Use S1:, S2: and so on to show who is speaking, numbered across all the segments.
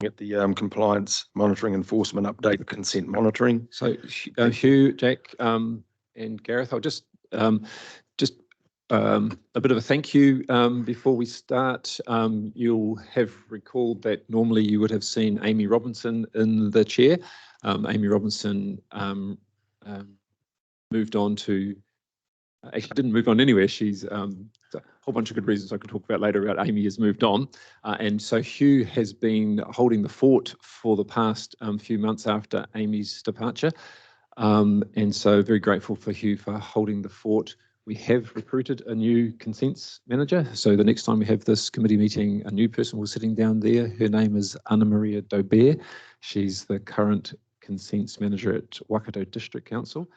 S1: at the compliance monitoring enforcement update, consent monitoring.
S2: So Hugh, Jack, and Gareth, I'll just a bit of a thank you before we start. You'll have recalled that normally you would have seen Amy Robinson in the chair. Amy Robinson moved on to, actually didn't move on anywhere. She's a whole bunch of good reasons I could talk about later about Amy has moved on. And so Hugh has been holding the fort for the past few months after Amy's departure. And so very grateful for Hugh for holding the fort. We have recruited a new consents manager. So the next time we have this committee meeting, a new person will be sitting down there. Her name is Anna Maria Dobert. She's the current consents manager at Waikato District Council.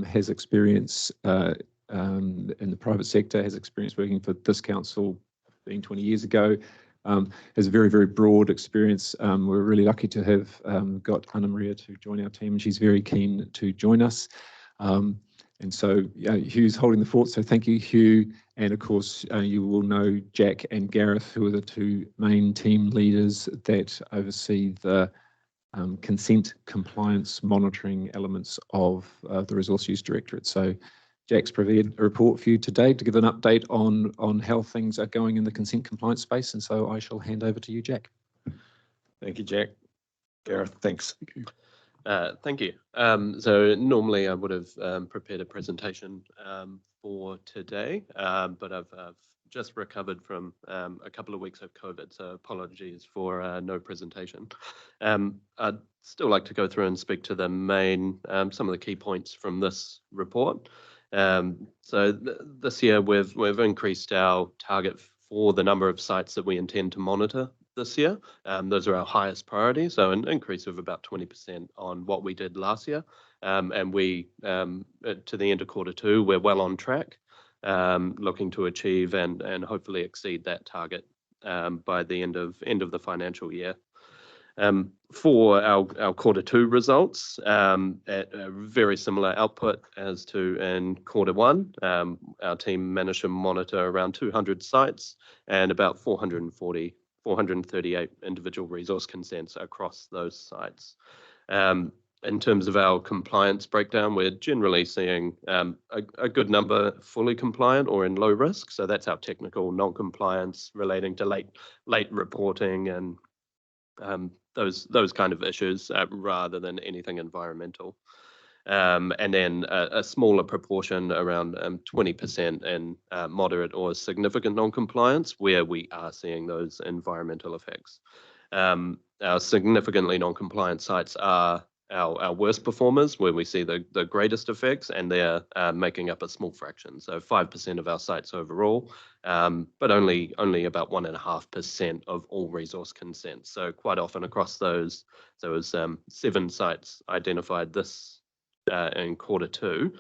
S2: Has experience in the private sector, has experience working for this council 20 years ago, has a very, very broad experience. We're really lucky to have got Anna Maria to join our team, and she's very keen to join us. And so Hugh's holding the fort, so thank you, Hugh. And of course, you will know Jack and Gareth, who are the two main team leaders that oversee the consent compliance monitoring elements of the Resource Use Directorate. So Jack's prepared a report for you today to give an update on how things are going in the consent compliance space. And so I shall hand over to you, Jack.
S1: Thank you, Jack. Gareth, thanks.
S3: Thank you. So normally I would have prepared a presentation for today, but I've just recovered from a couple of weeks of COVID, so apologies for no presentation. I'd still like to go through and speak to the main, some of the key points from this report. So this year we've increased our target for the number of sites that we intend to monitor this year. Those are our highest priority, so an increase of about 20% on what we did last year. And we, to the end of Q2, we're well on track, looking to achieve and hopefully exceed that target by the end of the financial year. For our Q2 results, at a very similar output as to in Q1, our team managed to monitor around 200 sites and about 438 individual resource consents across those sites. In terms of our compliance breakdown, we're generally seeing a good number fully compliant or in low risk. So that's our technical non-compliance relating to late reporting and those kind of issues rather than anything environmental. And then a smaller proportion, around 20% in moderate or significant non-compliance, where we are seeing those environmental effects. Our significantly non-compliant sites are our worst performers, where we see the greatest effects, and they're making up a small fraction. So 5% of our sites overall, but only about 1.5% of all resource consents. So quite often across those, there was 7 sites identified this in Q2,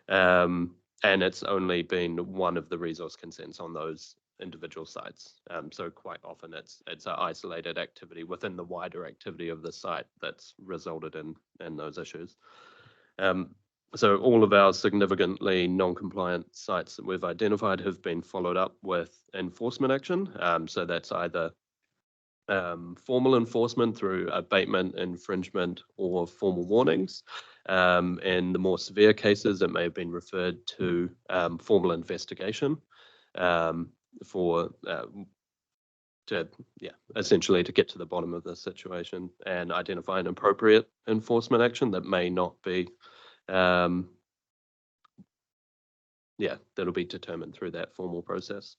S3: and it's only been one of the resource consents on those individual sites. So quite often it's an isolated activity within the wider activity of the site that's resulted in those issues. So all of our significantly non-compliant sites that we've identified have been followed up with enforcement action. So that's either formal enforcement through abatement, infringement, or formal warnings. In the more severe cases, it may have been referred to formal investigation essentially to get to the bottom of the situation and identify an appropriate enforcement action that may not be, that'll be determined through that formal process.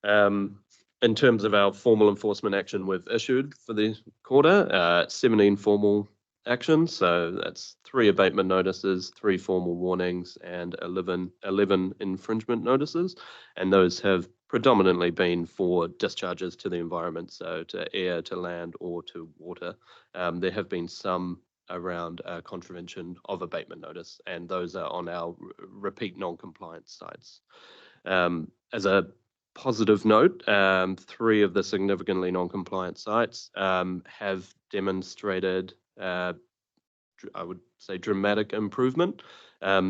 S3: In terms of our formal enforcement action we've issued for the quarter, 17 formal actions. So that's 3 abatement notices, 3 formal warnings, and 11 infringement notices. And those have predominantly been for discharges to the environment, so to air, to land, or to water. There have been some around contravention of abatement notice, and those are on our repeat non-compliance sites. As a positive note, 3 of the significantly non-compliant sites have demonstrated, I would say, dramatic improvement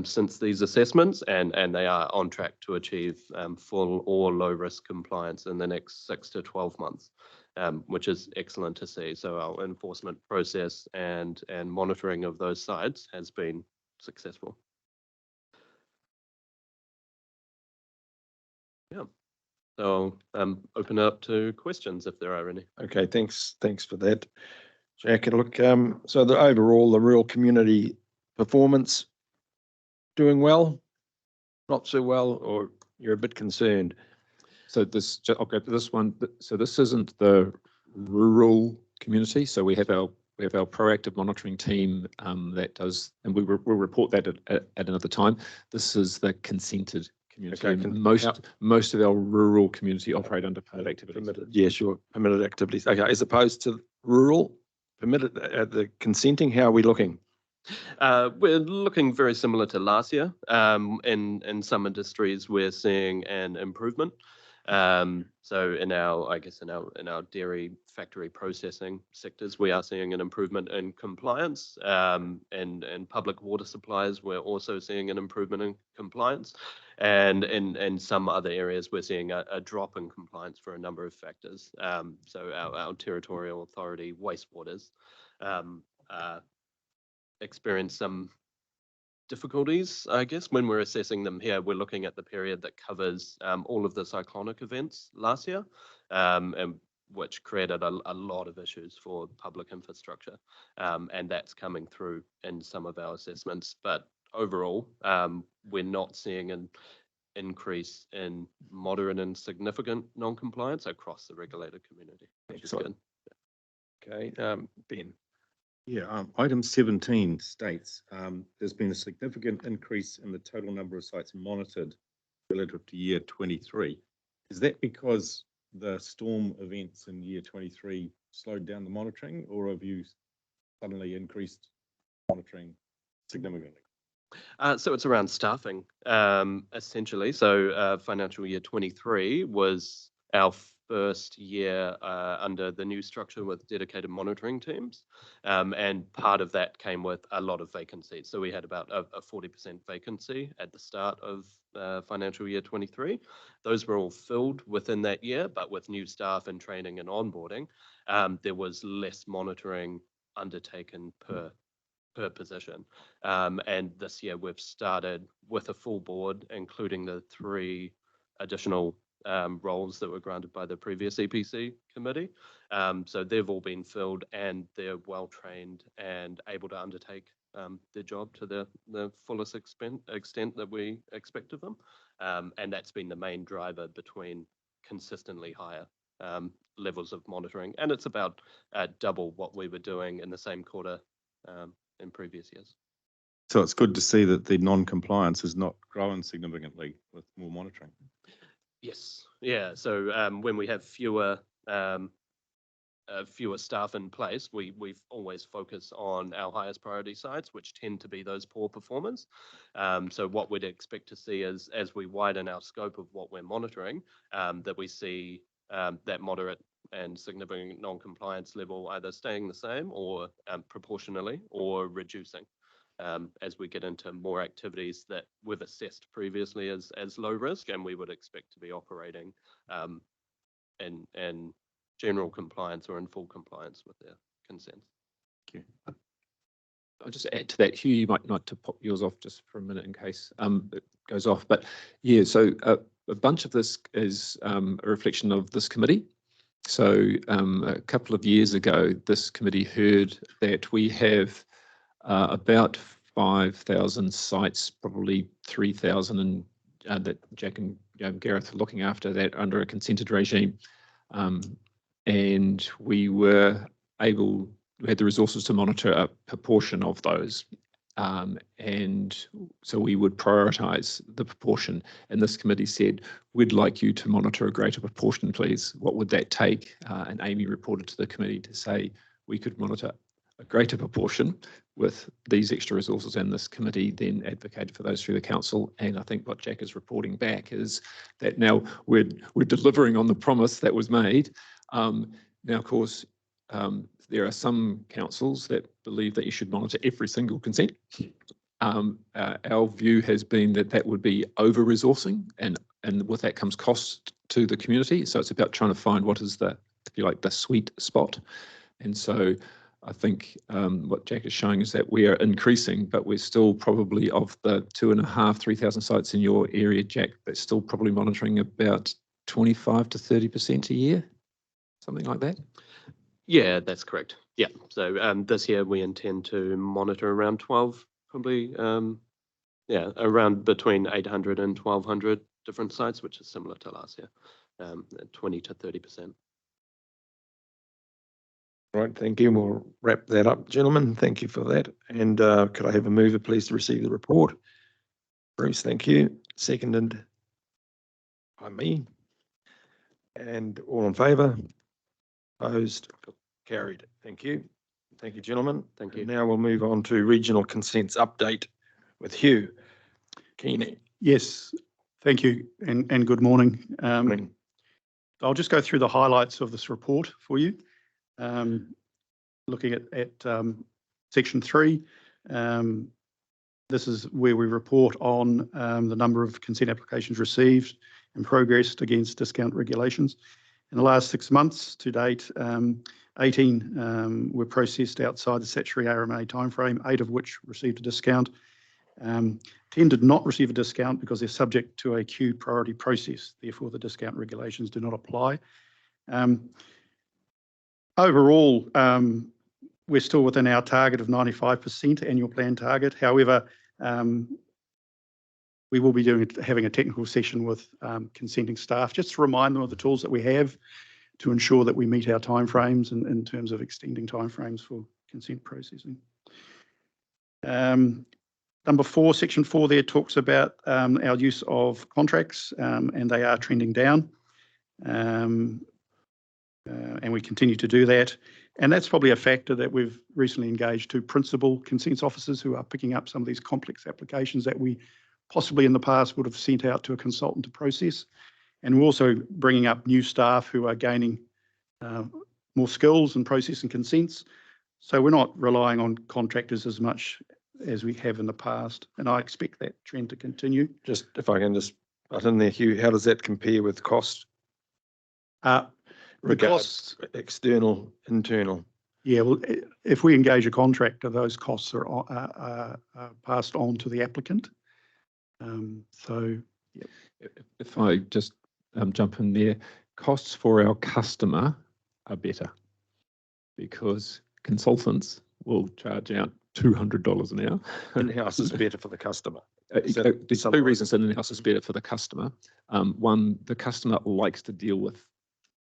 S3: since these assessments, and they are on track to achieve full or low risk compliance in the next 6 to 12 months. which is excellent to see. So our enforcement process and monitoring of those sites has been successful. Yeah. So open up to questions if there are any.
S1: Okay, thanks for that, Jack. And look, so the overall, the rural community performance doing well, not so well, or you're a bit concerned?
S2: So this, I'll go to this one. So this isn't the rural community. So we have our proactive monitoring team that does, and we'll report that at another time. This is the consented community.
S1: Okay,
S2: most of our rural community operate under permitted activities.
S1: Permitted, yeah, sure, permitted activities. Okay, as opposed to rural permitted, the consenting, how are we looking?
S3: We're looking very similar to last year. In some industries, we're seeing an improvement. So in our dairy factory processing sectors, we are seeing an improvement in compliance. And public water supplies, we're also seeing an improvement in compliance. And in some other areas, we're seeing a drop in compliance for a number of factors. So our territorial authority wastewaters experience some difficulties, I guess, when we're assessing them here. We're looking at the period that covers all of the cyclonic events last year, and which created a lot of issues for public infrastructure, and that's coming through in some of our assessments. But overall, we're not seeing an increase in moderate and significant non-compliance across the regulated community, which is good.
S1: Okay, Ben.
S4: Yeah, item 17 states there's been a significant increase in the total number of sites monitored relative to year 23. Is that because the storm events in year 23 slowed down the monitoring, or have you suddenly increased monitoring significantly?
S3: So it's around staffing, essentially. So financial year 23 was our first year under the new structure with dedicated monitoring teams. And part of that came with a lot of vacancies. So we had about a 40% vacancy at the start of financial year 23. Those were all filled within that year, but with new staff and training and onboarding, there was less monitoring undertaken per position. And this year we've started with a full board, including the 3 additional roles that were granted by the previous EPC committee. So they've all been filled and they're well trained and able to undertake their job to the fullest extent that we expect of them. And that's been the main driver between consistently higher levels of monitoring. And it's about double what we were doing in the same quarter in previous years.
S4: So it's good to see that the non-compliance has not grown significantly with more monitoring.
S3: Yes, yeah. So when we have fewer staff in place, we've always focused on our highest priority sites, which tend to be those poor performers. So what we'd expect to see is, as we widen our scope of what we're monitoring, that we see that moderate and significant non-compliance level either staying the same or proportionally or reducing as we get into more activities that we've assessed previously as low risk, and we would expect to be operating in general compliance or in full compliance with their consents.
S4: Thank you.
S2: I'll just add to that, Hugh, you might like to pop yours off just for a minute in case it goes off. But yeah, so a bunch of this is a reflection of this committee. So a couple of years ago, this committee heard that we have about 5,000 sites, probably 3,000, and that Jack and Gareth are looking after that under a consented regime. And we had the resources to monitor a proportion of those. And so we would prioritise the proportion. And this committee said, we'd like you to monitor a greater proportion, please. What would that take? And Amy reported to the committee to say we could monitor a greater proportion with these extra resources, and this committee then advocated for those through the council. And I think what Jack is reporting back is that now we're delivering on the promise that was made. Now, of course, there are some councils that believe that you should monitor every single consent. Our view has been that would be over-resourcing, and with that comes cost to the community. So it's about trying to find what is the if you like, the sweet spot. And so I think what Jack is showing is that we are increasing, but we're still probably, of the 2,500, 3,000 sites in your area, Jack, that's still probably monitoring about 25 to 30% a year, something like that.
S3: Yeah, that's correct. Yeah. So this year we intend to monitor around 12, probably, around between 800 and 1,200 different sites, which is similar to last year, 20 to 30%.
S1: Right, thank you. We'll wrap that up, gentlemen. Thank you for that. And could I have a mover, please, to receive the report? Bruce, thank you. Seconded by me. And all in favour? Opposed? Carried. Thank you. Thank you, gentlemen.
S3: Thank you.
S1: And now we'll move on to regional consents update with Hugh Keeney.
S5: Yes, thank you and good morning.
S1: Morning.
S5: I'll just go through the highlights of this report for you. Looking at section 3, this is where we report on the number of consent applications received and progressed against discount regulations. In the last 6 months to date, 18 were processed outside the statutory RMA timeframe, 8 of which received a discount. 10 did not receive a discount because they're subject to a queue priority process. Therefore, the discount regulations do not apply. Overall, we're still within our target of 95% annual plan target. However, we will be having a technical session with consenting staff just to remind them of the tools that we have to ensure that we meet our timeframes in terms of extending timeframes for consent processing. Number 4, section 4 there talks about our use of contracts, and they are trending down. And we continue to do that. And that's probably a factor that we've recently engaged 2 principal consents officers who are picking up some of these complex applications that we possibly in the past would have sent out to a consultant to process. And we're also bringing up new staff who are gaining more skills in processing consents. So we're not relying on contractors as much as we have in the past. And I expect that trend to continue.
S1: Just if I can just butt in there, Hugh, how does that compare with cost?
S5: The costs,
S1: external, internal.
S5: yeah, well, if we engage a contractor, those costs are passed on to the applicant. So, yeah.
S2: If I just jump in there, costs for our customer are better because consultants will charge out $200 an hour.
S1: In-house is better for the customer.
S2: There's 2 reasons that in-house is better for the customer. One, the customer likes to deal with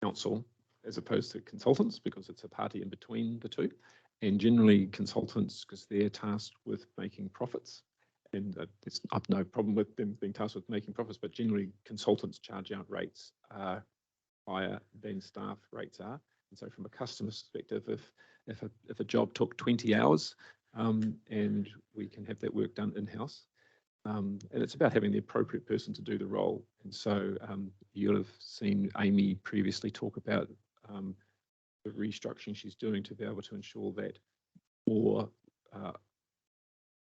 S2: counsel as opposed to consultants because it's a party in between the 2. And generally consultants, because they're tasked with making profits, and I've no problem with them being tasked with making profits, but generally consultants charge out rates higher than staff rates are. And so from a customer perspective, if a job took 20 hours and we can have that work done in-house, and it's about having the appropriate person to do the role. And so you'll have seen Amy previously talk about the restructuring she's doing to be able to ensure that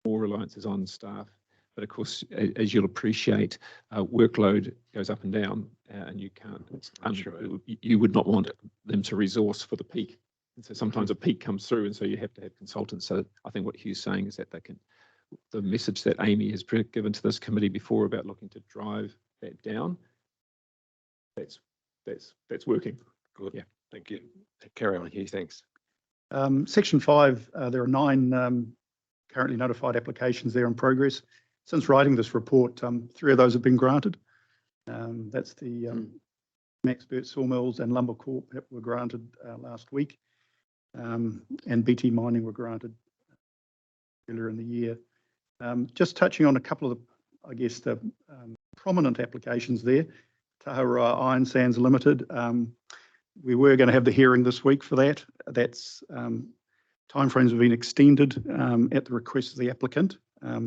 S2: more reliance is on staff. But of course, as you'll appreciate, workload goes up and down, and you can't. You would not want them to resource for the peak. And so sometimes a peak comes through, and so you have to have consultants. So I think what Hugh's saying is that they can. The message that Amy has given to this committee before about looking to drive that down, that's working.
S1: Good. Yeah, thank you. Carry on, Hugh. Thanks.
S5: Section 5, there are 9 currently notified applications there in progress. Since writing this report, 3 of those have been granted. That's the Max Burt Sawmills and Lumber Corp that were granted last week, and BT Mining were granted earlier in the year. Just touching on a couple of, I guess, the prominent applications there. Taharoa Iron Sands Limited. We were going to have the hearing this week for that. That's timeframes have been extended at the request of the applicant,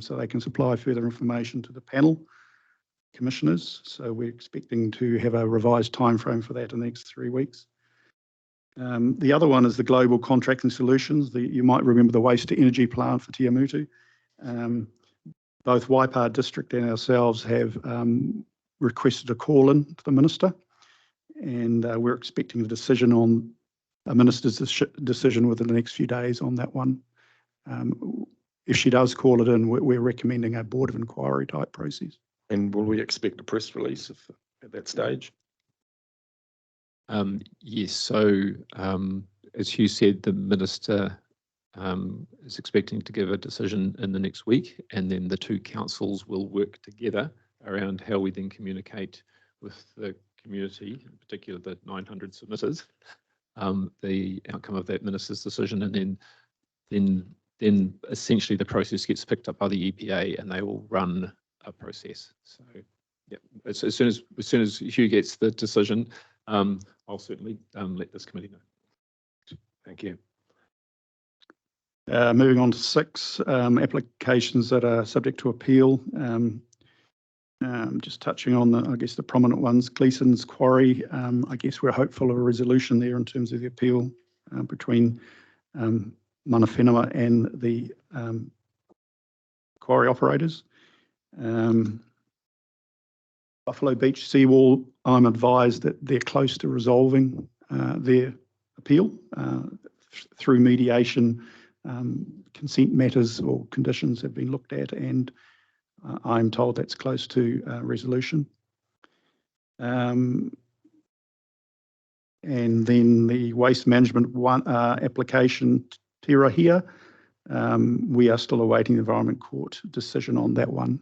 S5: so they can supply further information to the panel commissioners. So we're expecting to have a revised timeframe for that in the next 3 weeks. The other one is the Global Contracting Solutions. You might remember the waste to energy plant for Tiamutu. Both Waipa District and ourselves have requested a call-in to the Minister, and we're expecting a decision on a minister's decision within the next few days on that one. If she does call it in, we're recommending a board of inquiry type process.
S1: And will we expect a press release at that stage?
S2: Yes, so as Hugh said, the minister is expecting to give a decision in the next week, and then the two councils will work together around how we then communicate with the community, in particular the 900 submitters, the outcome of that minister's decision, and then essentially the process gets picked up by the EPA and they will run a process. So yeah, as soon as Hugh gets the decision, I'll certainly let this committee know.
S1: Thank you.
S5: Moving on to 6 applications that are subject to appeal. Just touching on I guess the prominent ones. Gleeson's Quarry. I guess we're hopeful of a resolution there in terms of the appeal between Mana Whenua and the quarry operators. Buffalo Beach Seawall, I'm advised that they're close to resolving their appeal through mediation. Consent matters or conditions have been looked at, and I'm told that's close to resolution. And then the waste management application, Tirahia, we are still awaiting the Environment Court decision on that one.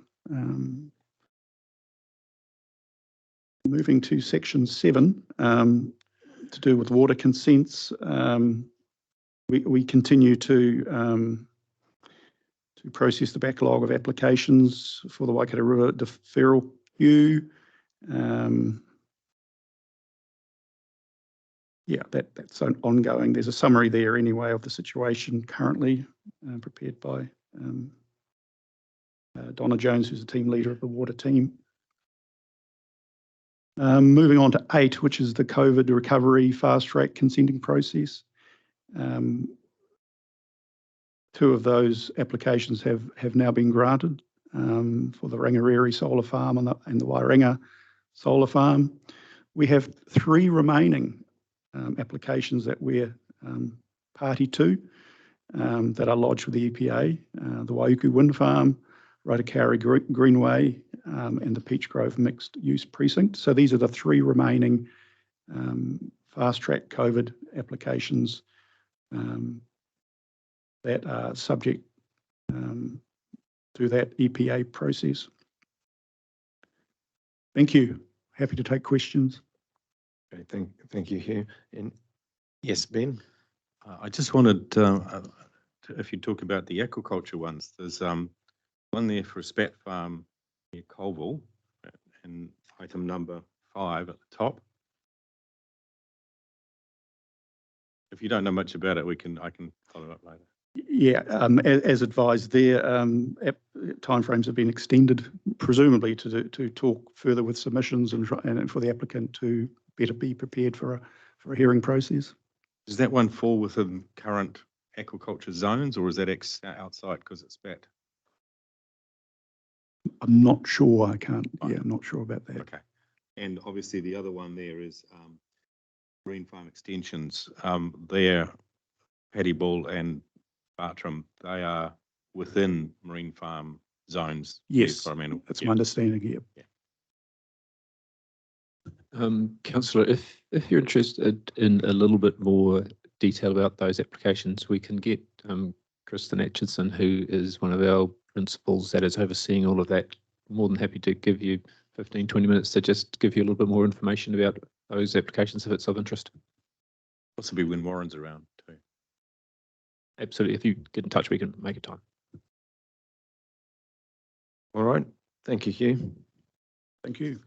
S5: Moving to section 7, to do with water consents, we continue to process the backlog of applications for the Waikato River deferral queue. Yeah, that's ongoing. There's a summary there anyway of the situation currently prepared by Donna Jones, who's the team leader of the water team. Moving on to 8, which is the COVID recovery fast track consenting process. 2 of those applications have now been granted for the Rangariri Solar Farm and the Wairenga Solar Farm. We have 3 remaining applications that we're party to that are lodged with the EPA, the Waiuku Wind Farm, Ratakari Greenway, and the Peach Grove Mixed Use Precinct. So these are the 3 remaining fast track COVID applications that are subject to that EPA process. Thank you. Happy to take questions.
S1: Okay, thank you, Hugh. And yes, Ben.
S4: I just wanted, if you talk about the aquaculture ones, there's one there for a spat farm near Colville, and item number 5 at the top. If you don't know much about it, I can follow up later.
S5: Yeah, as advised there, timeframes have been extended, presumably to talk further with submissions and for the applicant to better be prepared for a hearing process.
S4: Does that one fall within current aquaculture zones, or is that outside because it's spat?
S5: I'm not sure. I can't. Yeah, I'm not sure about that.
S4: Okay. And obviously the other one there is Marine Farm Extensions. They're Paddy Bull and Bartram. They are within marine farm zones.
S5: Yes, that's my understanding here.
S2: Yeah. Councillor, if you're interested in a little bit more detail about those applications, we can get Kristen Atchison, who is one of our principals that is overseeing all of that. More than happy to give you 15, 20 minutes to just give you a little bit more information about those applications if it's of interest.
S4: Possibly when Warren's around too.
S2: Absolutely. If you get in touch, we can make a time.
S1: All right. Thank you, Hugh.
S5: Thank you.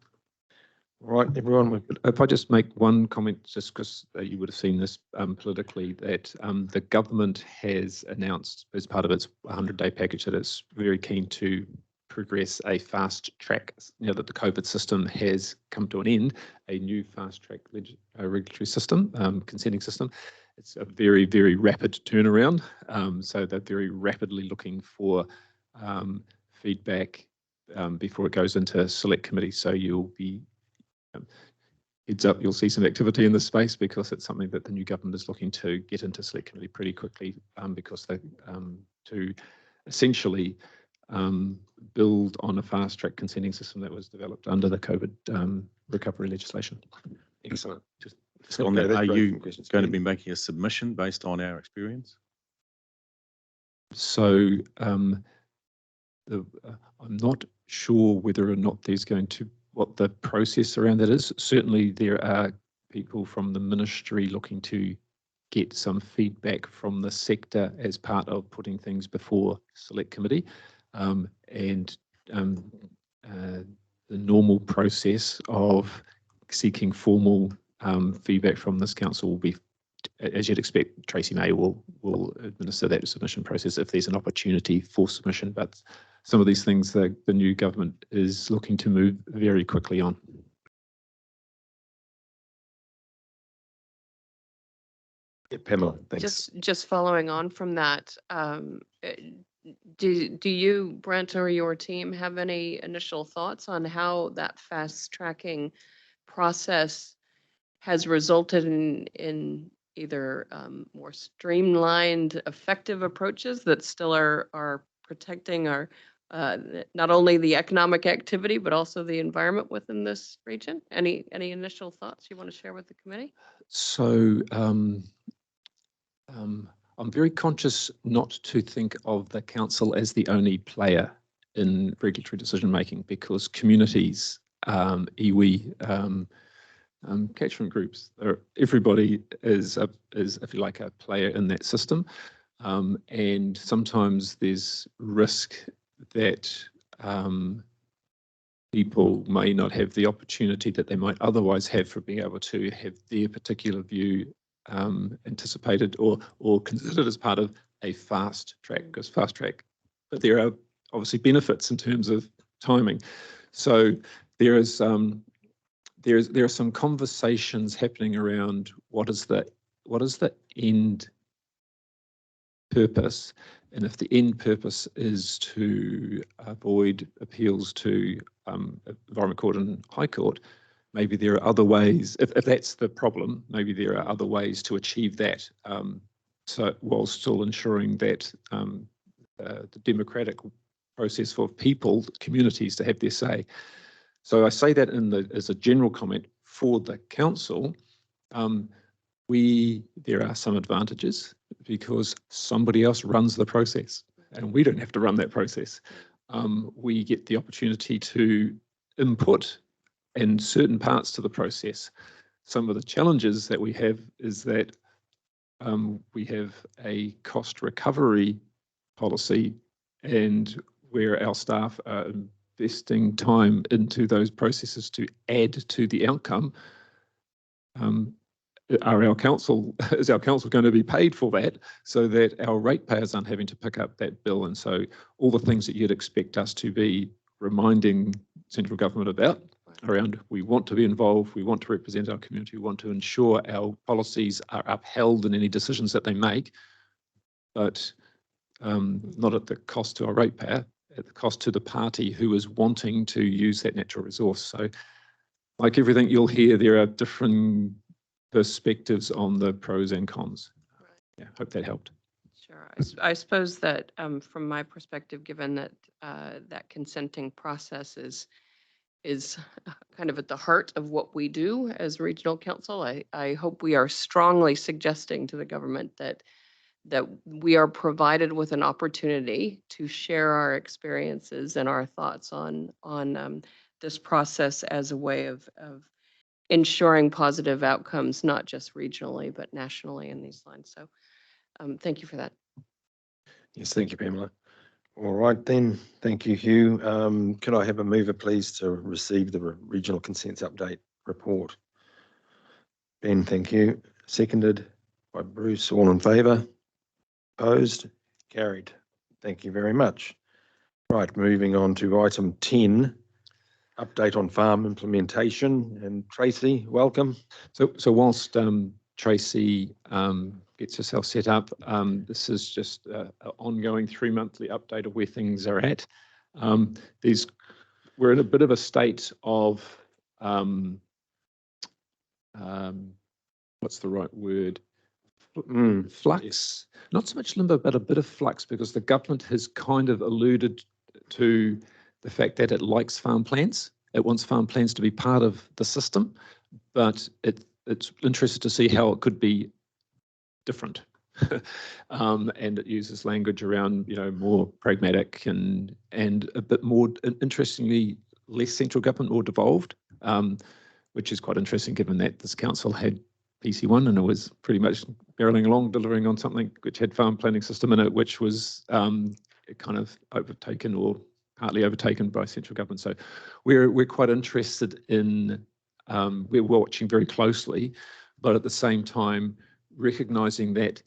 S1: All right, everyone.
S2: If I just make one comment, just because you would have seen this politically, that the government has announced as part of its 100-day package that it's very keen to progress a fast track, now that the COVID system has come to an end, a new fast track regulatory system, consenting system. It's a very, very rapid turnaround. So they're very rapidly looking for feedback before it goes into select committee. So you'll be heads up, you'll see some activity in this space because it's something that the new government is looking to get into select committee pretty quickly, because they to essentially build on a fast track consenting system that was developed under the COVID recovery legislation.
S1: Excellent.
S4: Just on that,
S1: that's
S4: are
S1: great
S4: you
S1: from questions.
S4: going to be making a submission based on our experience?
S2: So I'm not sure whether or not there's going to, what the process around that is. Certainly there are people from the ministry looking to get some feedback from the sector as part of putting things before select committee, and the normal process of seeking formal feedback from this council will be, as you'd expect, Tracy May will administer that submission process if there's an opportunity for submission. But some of these things the new government is looking to move very quickly on.
S1: Yeah, Pamela, thanks.
S6: Just following on from that, do you, Brent, or your team have any initial thoughts on how that fast tracking process has resulted in either more streamlined, effective approaches that still are protecting our not only the economic activity but also the environment within this region? Any initial thoughts you want to share with the committee?
S2: So I'm very conscious not to think of the council as the only player in regulatory decision making, because communities, iwi, catchment groups, everybody is if you like a player in that system, and sometimes there's risk that people may not have the opportunity that they might otherwise have for being able to have their particular view anticipated or considered as part of a fast track, because fast track, but there are obviously benefits in terms of timing. So there are some conversations happening around what is the end purpose, and if the end purpose is to avoid appeals to Environment Court and High Court, maybe there are other ways, if that's the problem, maybe there are other ways to achieve that, so while still ensuring that the democratic process for people, communities to have their say. So I say that as a general comment for the council. There are some advantages because somebody else runs the process and we don't have to run that process. We get the opportunity to input in certain parts to the process. Some of the challenges that we have is that we have a cost recovery policy, and where our staff are investing time into those processes to add to the outcome, is our council going to be paid for that so that our ratepayers aren't having to pick up that bill? And so all the things that you'd expect us to be reminding central government about around, we want to be involved, we want to represent our community, we want to ensure our policies are upheld in any decisions that they make, but not at the cost to our ratepayer, at the cost to the party who is wanting to use that natural resource. So like everything you'll hear, there are different perspectives on the pros and cons.
S6: Right.
S2: Yeah, hope that helped.
S6: Sure. I suppose that from my perspective, given that that consenting process is kind of at the heart of what we do as regional council, I hope we are strongly suggesting to the government that we are provided with an opportunity to share our experiences and our thoughts on this process as a way of ensuring positive outcomes, not just regionally, but nationally in these lines. So thank you for that.
S1: Yes, thank you, Pamela. All right then, thank you, Hugh. Could I have a mover, please, to receive the regional consents update report? Ben, thank you. Seconded by Bruce. All in favour? Opposed? Carried. Thank you very much. Right, moving on to item 10, update on farm implementation. And Tracy, welcome.
S2: So whilst Tracy gets herself set up, this is just an ongoing 3-monthly update of where things are at. We're in a bit of a state of what's the right word?
S1: Mm,
S2: Flux, not so much limbo, but a bit of flux, because the government has kind of alluded to the fact that it likes farm plans. It wants farm plans to be part of the system, but it's interested to see how it could be different. And it uses language around, more pragmatic and a bit more, interestingly, less central government, more devolved, which is quite interesting given that this council had PC1 and it was pretty much barreling along, delivering on something which had farm planning system in it, which was kind of overtaken or partly overtaken by central government. So we're quite interested in, we're watching very closely, but at the same time recognising that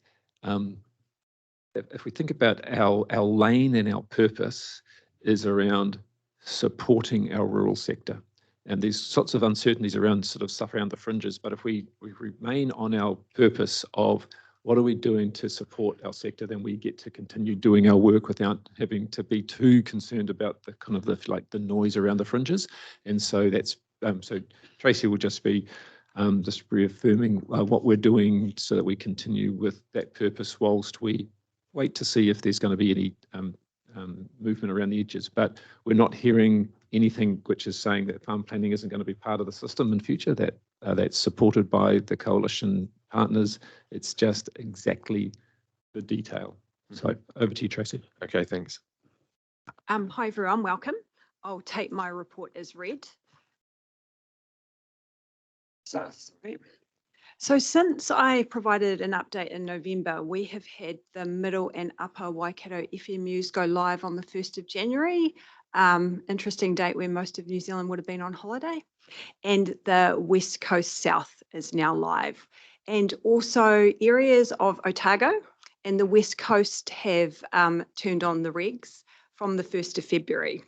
S2: if we think about our lane and our purpose is around supporting our rural sector. And there's sorts of uncertainties around sort of stuff around the fringes, but if we remain on our purpose of what are we doing to support our sector, then we get to continue doing our work without having to be too concerned about the kind of the noise around the fringes. And so that's, so Tracy will just be just reaffirming what we're doing so that we continue with that purpose whilst we wait to see if there's going to be any movement around the edges. But we're not hearing anything which is saying that farm planning isn't going to be part of the system in future, that that's supported by the coalition partners. It's just exactly the detail. So over to you, Tracy.
S1: okay, thanks.
S7: Hi everyone, welcome. I'll take my report as read. So since I provided an update in November, we have had the Middle and Upper Waikato FMUs go live on the 1st of January. Interesting date when most of New Zealand would have been on holiday. And the West Coast South is now live. And also areas of Otago and the West Coast have turned on the regs from the 1st of February.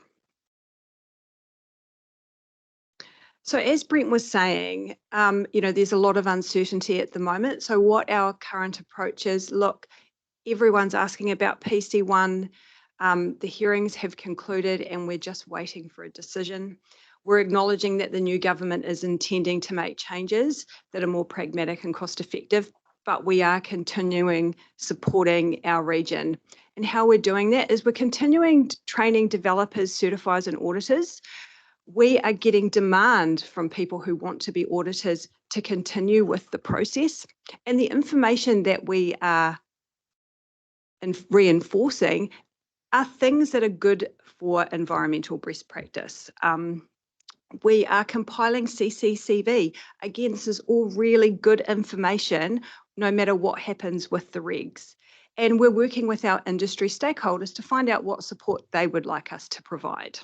S7: So as Brent was saying, there's a lot of uncertainty at the moment. So what our current approach is, look, everyone's asking about PC1. The hearings have concluded and we're just waiting for a decision. We're acknowledging that the new government is intending to make changes that are more pragmatic and cost effective, but we are continuing supporting our region. And how we're doing that is we're continuing training developers, certifiers and auditors. We are getting demand from people who want to be auditors to continue with the process. And the information that we are reinforcing are things that are good for environmental best practice. We are compiling CCCV. Again, this is all really good information, no matter what happens with the regs. And we're working with our industry stakeholders to find out what support they would like us to provide.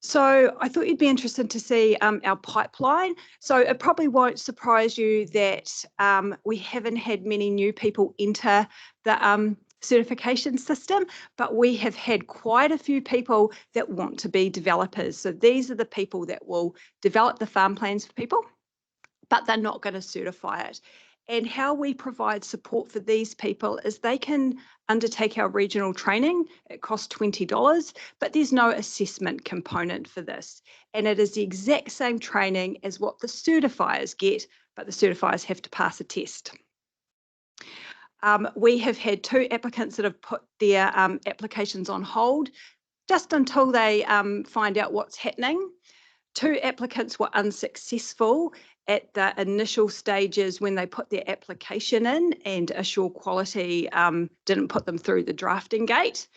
S7: So I thought you'd be interested to see our pipeline. So it probably won't surprise you that we haven't had many new people enter the certification system, but we have had quite a few people that want to be developers. So these are the people that will develop the farm plans for people, but they're not going to certify it. And how we provide support for these people is they can undertake our regional training. It costs $20, but there's no assessment component for this. And it is the exact same training as what the certifiers get, but the certifiers have to pass a test. We have had 2 applicants that have put their applications on hold just until they find out what's happening. 2 applicants were unsuccessful at the initial stages when they put their application in, and Assure Quality didn't put them through the drafting gate,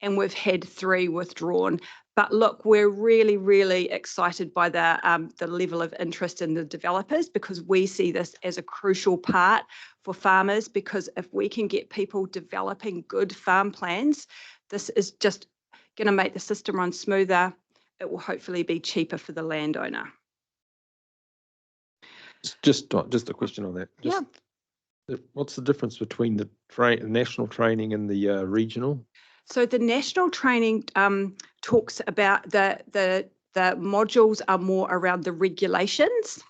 S7: and we've had 3 withdrawn. But look, we're really, really excited by the level of interest in the developers, because we see this as a crucial part for farmers, because if we can get people developing good farm plans, this is just going to make the system run smoother. It will hopefully be cheaper for the landowner.
S1: Just a question on that.
S7: Yeah.
S1: What's the difference between the national training and the regional?
S7: So the national training talks about the modules are more around the regulations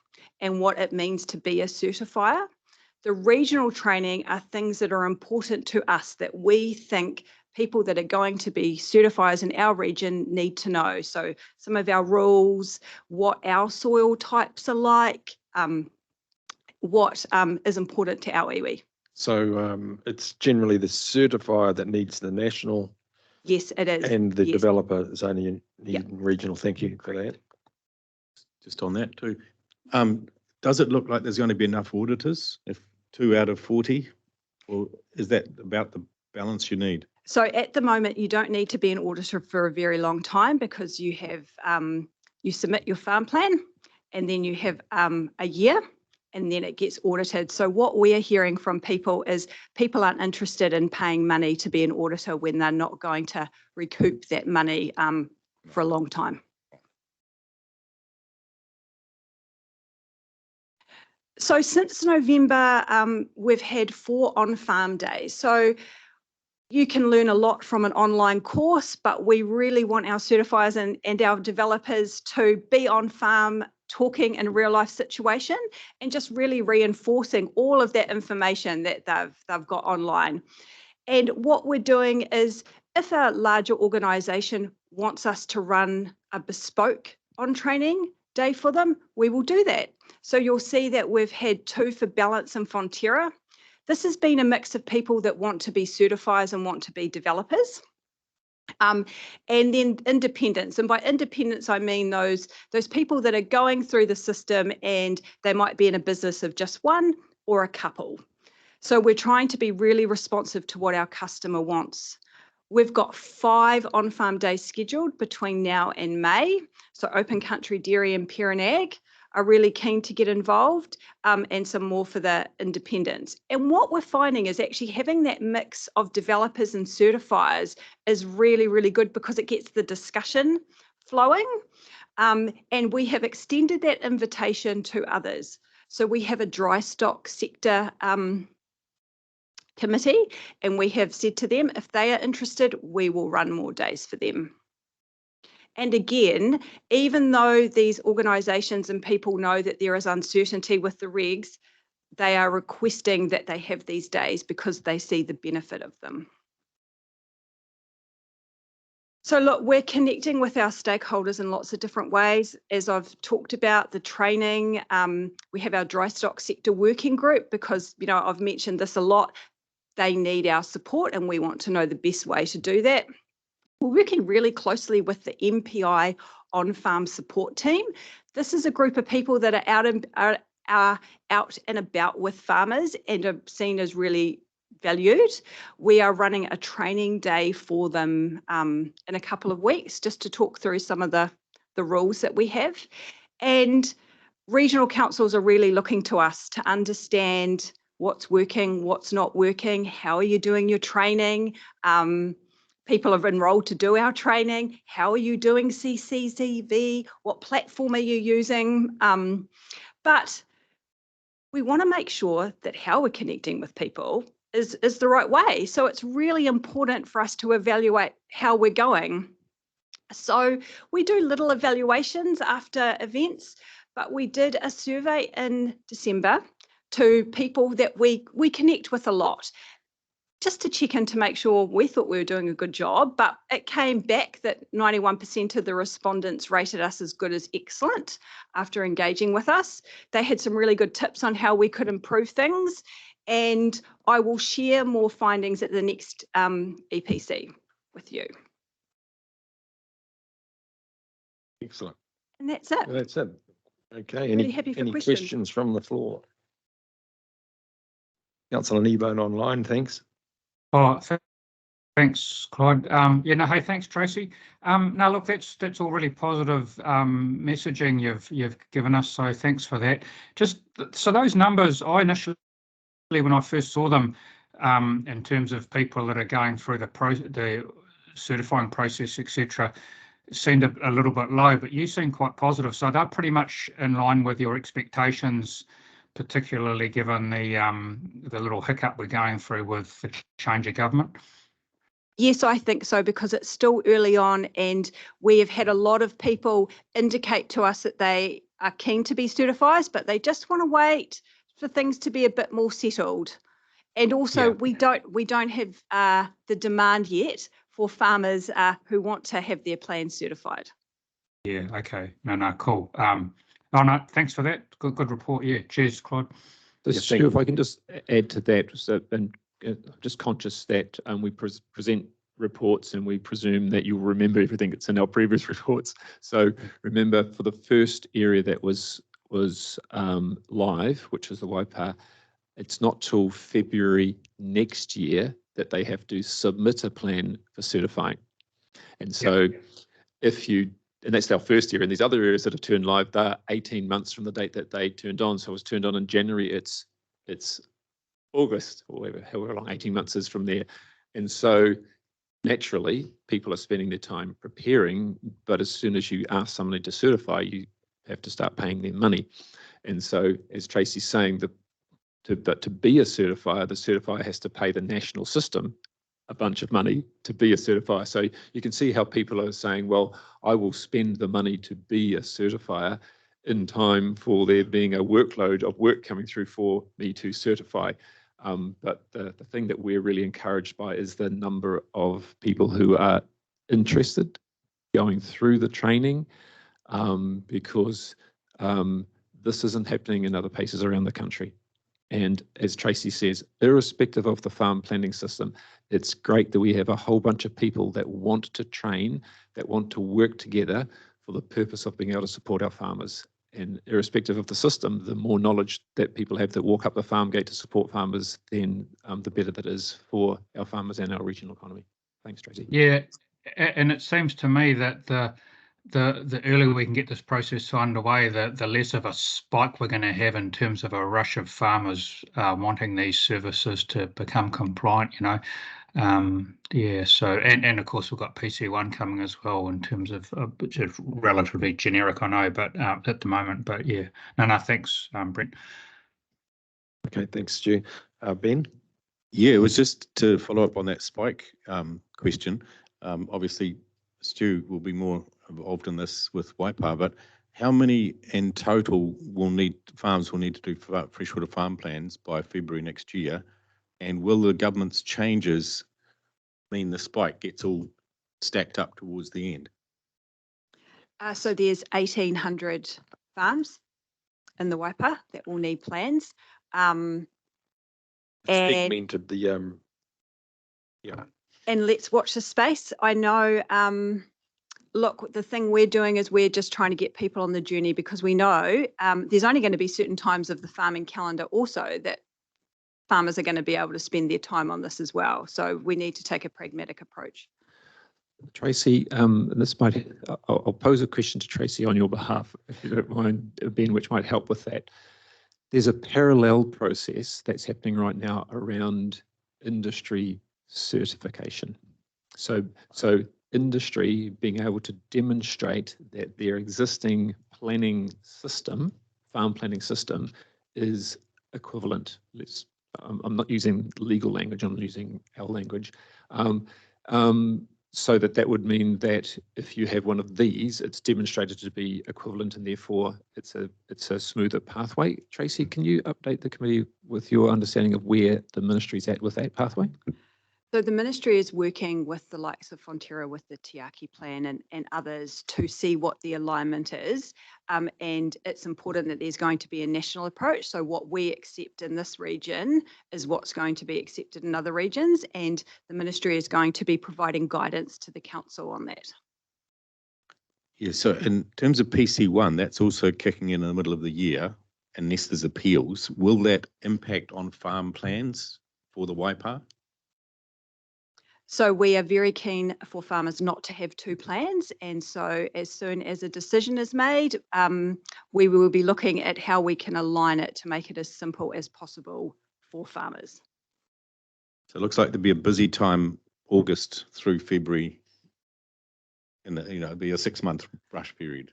S7: and what it means to be a certifier. The regional training are things that are important to us that we think people that are going to be certifiers in our region need to know. So some of our rules, what our soil types are like, what is important to our iwi.
S1: So it's generally the certifier that needs the national
S7: Yes, it is.
S1: and the
S7: Yes.
S1: developer is only
S7: Yeah.
S1: needing regional. Thank you for that.
S4: Just on that too. Does it look like there's going to be enough auditors if 2 out of 40? Or is that about the balance you need?
S7: So at the moment, you don't need to be an auditor for a very long time because you have, you submit your farm plan and then you have a year and then it gets audited. So what we're hearing from people is people aren't interested in paying money to be an auditor when they're not going to recoup that money for a long time. So since November, we've had 4 on-farm days. So you can learn a lot from an online course, but we really want our certifiers and our developers to be on farm talking in real life situation and just really reinforcing all of that information that they've got online. And what we're doing is if a larger organisation wants us to run a bespoke on training day for them, we will do that. So you'll see that we've had 2 for Balance and Fonterra. This has been a mix of people that want to be certifiers and want to be developers. And then independents. And by independents, I mean those people that are going through the system and they might be in a business of just one or a couple. So we're trying to be really responsive to what our customer wants. We've got 5 on-farm days scheduled between now and May. So Open Country Dairy and Parent Ag are really keen to get involved, and some more for the independents. And what we're finding is actually having that mix of developers and certifiers is really, really good because it gets the discussion flowing. And we have extended that invitation to others. So we have a dry stock sector committee, and we have said to them, if they are interested, we will run more days for them. And again, even though these organisations and people know that there is uncertainty with the regs, they are requesting that they have these days because they see the benefit of them. So look, we're connecting with our stakeholders in lots of different ways. As I've talked about the training, we have our dry stock sector working group because, you know, I've mentioned this a lot. They need our support and we want to know the best way to do that. We're working really closely with the MPI on-farm support team. This is a group of people that are out and about with farmers and are seen as really valued. We are running a training day for them in a couple of weeks just to talk through some of the rules that we have. And regional councils are really looking to us to understand what's working, what's not working, how are you doing your training? People have enrolled to do our training. How are you doing CCTV? What platform are you using? But we want to make sure that how we're connecting with people is the right way. So it's really important for us to evaluate how we're going. So we do little evaluations after events, but we did a survey in December to people that we connect with a lot, just to check in to make sure we thought we were doing a good job, but it came back that 91% of the respondents rated us as good as excellent after engaging with us. They had some really good tips on how we could improve things, and I will share more findings at the next EPC with you.
S1: Excellent.
S7: And that's it.
S1: That's it. Okay.
S7: Really happy for
S1: any
S7: questions.
S1: questions from the floor? Councillor Kneebone online, thanks.
S8: Oh, thanks, Clyde. Yeah, no, hey, thanks, Tracy. No, look, that's all really positive messaging you've given us, so thanks for that. Just so those numbers, I initially, when I first saw them, in terms of people that are going through the certifying process, etc., seemed a little bit low, but you seem quite positive. So they're pretty much in line with your expectations, particularly given the little hiccup we're going through with the change of government.
S7: Yes, I think so, because it's still early on and we have had a lot of people indicate to us that they are keen to be certifiers, but they just want to wait for things to be a bit more settled. And also,
S8: Yeah.
S7: we don't have the demand yet for farmers who want to have their plans certified.
S8: Yeah, okay. No, cool. Oh, no, thanks for that. Good report. Yeah, cheers, Claude.
S2: So
S4: Yeah,
S2: Stu, if I can just add to that, so, and I'm just conscious that we present reports and we presume that you'll remember everything that's in our previous reports. So remember, for the first area that was live, which is the Waipa, it's not till February next year that they have to submit a plan for certifying. And so and that's our first year, and these other areas that have turned live, they're 18 months from the date that they turned on. So it was turned on in January, it's August, or however long 18 months is from there. And so naturally, people are spending their time preparing, but as soon as you ask somebody to certify, you have to start paying them money. And so, as Tracy's saying, to be a certifier, the certifier has to pay the national system a bunch of money to be a certifier. So you can see how people are saying, well, I will spend the money to be a certifier in time for there being a workload of work coming through for me to certify. But the thing that we're really encouraged by is the number of people who are interested going through the training, because this isn't happening in other places around the country. And as Tracy says, irrespective of the farm planning system, it's great that we have a whole bunch of people that want to train, that want to work together for the purpose of being able to support our farmers. And irrespective of the system, the more knowledge that people have that walk up the farm gate to support farmers, then the better that is for our farmers and our regional economy. Thanks, Tracy.
S8: Yeah, and it seems to me that the earlier we can get this process underway, the less of a spike we're going to have in terms of a rush of farmers wanting these services to become compliant, yeah, so, and of course we've got PC1 coming as well in terms of, which is relatively generic, I know, but at the moment, but yeah. No, thanks, Brent.
S1: Okay, thanks, Stu. Ben?
S4: Yeah, it was just to follow up on that spike question. Obviously, Stu will be more involved in this with Waipa, but how many in total farms will need to do freshwater farm plans by February next year? And will the government's changes mean the spike gets all stacked up towards the end?
S7: So there's 1,800 farms in the Waipa that will need plans. And
S1: Segmented the, yeah.
S7: And let's watch the space. I know, look, the thing we're doing is we're just trying to get people on the journey, because we know there's only going to be certain times of the farming calendar also that farmers are going to be able to spend their time on this as well. So we need to take a pragmatic approach.
S2: Tracy, I'll pose a question to Tracy on your behalf, if you don't mind, Ben, which might help with that. There's a parallel process that's happening right now around industry certification. So industry being able to demonstrate that their existing planning system, farm planning system, is equivalent. I'm not using legal language, I'm using our language. So that would mean that if you have one of these, it's demonstrated to be equivalent, and therefore it's a smoother pathway. Tracy, can you update the committee with your understanding of where the ministry's at with that pathway?
S7: So the ministry is working with the likes of Fonterra with the Tiaki plan and others to see what the alignment is. And it's important that there's going to be a national approach. So what we accept in this region is what's going to be accepted in other regions. And the ministry is going to be providing guidance to the council on that.
S4: Yeah, so in terms of PC1, that's also kicking in the middle of the year, unless there's appeals. Will that impact on farm plans for the Waipa?
S7: So we are very keen for farmers not to have two plans. And so as soon as a decision is made, we will be looking at how we can align it to make it as simple as possible for farmers.
S4: So it looks like there'll be a busy time, August through February, and it'll be a 6-month rush period.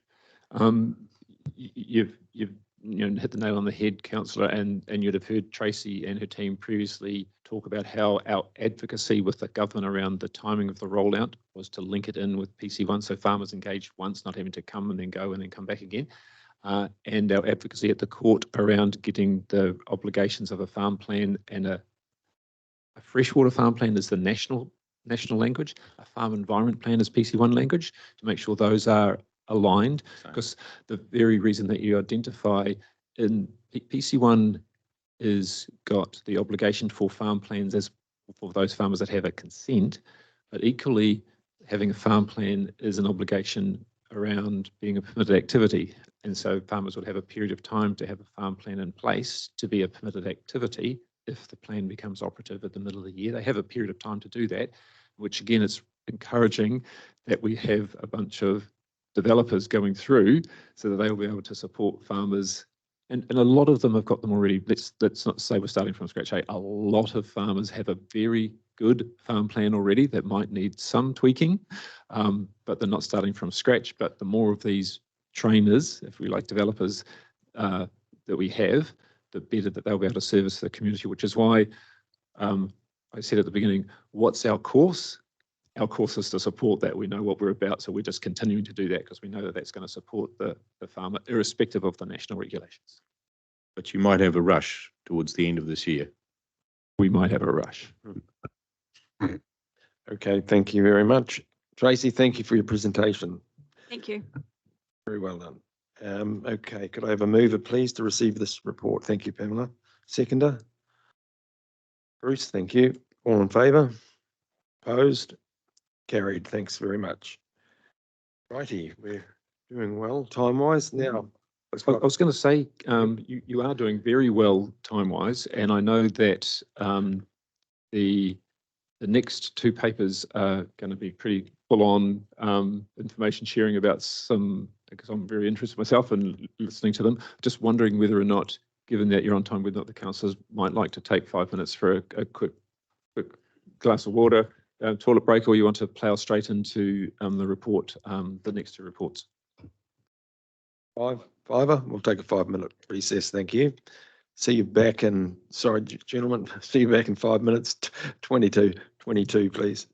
S2: You've hit the nail on the head, Councillor, and you'd have heard Tracy and her team previously talk about how our advocacy with the government around the timing of the rollout was to link it in with PC1, so farmers engaged once, not having to come and then go and then come back again. And our advocacy at the court around getting the obligations of a farm plan and a A freshwater farm plan is the national language. A farm environment plan is PC1 language, to make sure those are aligned. Because the very reason that you identify in PC1 is got the obligation for farm plans as for those farmers that have a consent, but equally having a farm plan is an obligation around being a permitted activity. And so farmers would have a period of time to have a farm plan in place to be a permitted activity. If the plan becomes operative at the middle of the year, they have a period of time to do that, which again, it's encouraging that we have a bunch of developers going through so that they will be able to support farmers. And a lot of them have got them already. Let's not say we're starting from scratch. A lot of farmers have a very good farm plan already that might need some tweaking, but they're not starting from scratch. But the more of these trainers, if we like developers, that we have, the better that they'll be able to service the community, which is why I said at the beginning, what's our course? Our course is to support that. We know what we're about, so we're just continuing to do that because we know that that's going to support the farmer, irrespective of the national regulations.
S4: But you might have a rush towards the end of this year.
S2: We might have a rush.
S1: Okay, thank you very much. Tracy, thank you for your presentation.
S7: Thank you.
S1: Very well done. Okay, could I have a mover, please, to receive this report? Thank you, Pamela. Seconder? Bruce, thank you. All in favour? Opposed? Carried. Thanks very much. Righty, we're doing well time-wise now.
S2: I was going to say, you are doing very well time-wise, and I know that the next two papers are going to be pretty full-on information sharing about some, because I'm very interested myself in listening to them. Just wondering whether or not, given that you're on time, whether or not the councillors might like to take 5 minutes for a quick glass of water, toilet break, or you want to plough straight into the report, the next two reports.
S1: Fiver? We'll take a 5-minute recess. Thank you. See you back in, sorry, gentlemen, see you back in 5 minutes. 22, please.